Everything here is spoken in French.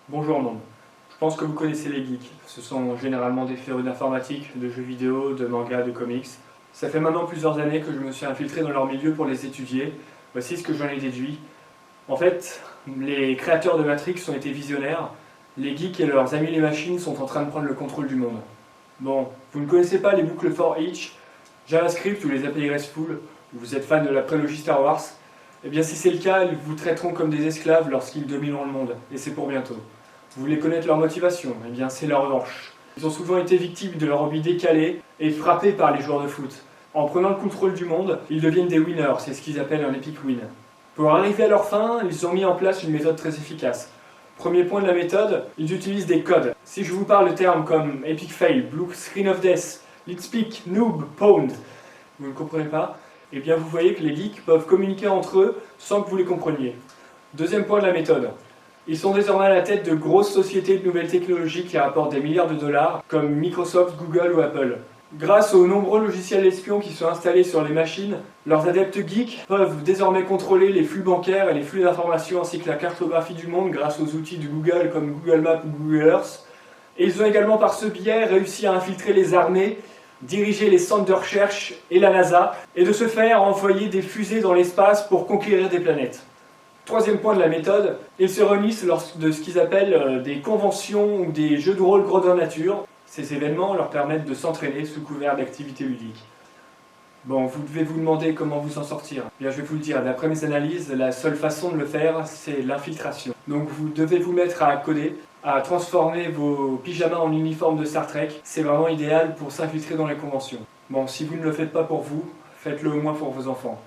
Bonjour monde. Je pense que vous connaissez les geeks. Ce sont généralement des férus d'informatique, de jeux vidéo, de mangas, de comics. Ça fait maintenant plusieurs années que je me suis infiltré dans leur milieu pour les étudier. Voici ce que j'en ai déduit. En fait, les créateurs de Matrix ont été visionnaires. Les geeks et leurs amis les machines sont en train de prendre le contrôle du monde. Bon, vous ne connaissez pas les boucles for each, JavaScript ou les API RESTful, ou vous êtes fan de la prélogie Star Wars. Eh bien si c'est le cas, ils vous traiteront comme des esclaves lorsqu'ils domineront le monde, et c'est pour bientôt. Vous voulez connaître leur motivation? Eh bien c'est leur revanche. Ils ont souvent été victimes de leur hobby décalé et frappés par les joueurs de foot. En prenant le contrôle du monde, ils deviennent des winners, c'est ce qu'ils appellent un epic win. Pour arriver à leur fin, ils ont mis en place une méthode très efficace. Premier point de la méthode, ils utilisent des codes. Si je vous parle de termes comme Epic Fail, Blue Screen of Death, Let's Speak, Noob, Pwned, vous ne comprenez pas? Eh bien vous voyez que les geeks peuvent communiquer entre eux sans que vous les compreniez. Deuxième point de la méthode. Ils sont désormais à la tête de grosses sociétés de nouvelles technologies qui rapportent des milliards de dollars, comme Microsoft, Google ou Apple. Grâce aux nombreux logiciels espions qui sont installés sur les machines, leurs adeptes geeks peuvent désormais contrôler les flux bancaires et les flux d'informations ainsi que la cartographie du monde grâce aux outils de Google comme Google Maps ou Google Earth. Et ils ont également par ce biais réussi à infiltrer les armées, diriger les centres de recherche et la NASA, et de ce faire envoyer des fusées dans l'espace pour conquérir des planètes. Troisième point de la méthode, ils se réunissent lors de ce qu'ils appellent des conventions ou des jeux de rôle grandeur nature. Ces événements leur permettent de s'entraîner sous couvert d'activités ludiques. Bon, vous devez vous demander comment vous en sortir. Bien, je vais vous le dire, d'après mes analyses, la seule façon de le faire, c'est l'infiltration. Donc vous devez vous mettre à coder, à transformer vos pyjamas en uniforme de Star Trek. C'est vraiment idéal pour s'infiltrer dans les conventions. Bon, si vous ne le faites pas pour vous, faites-le au moins pour vos enfants.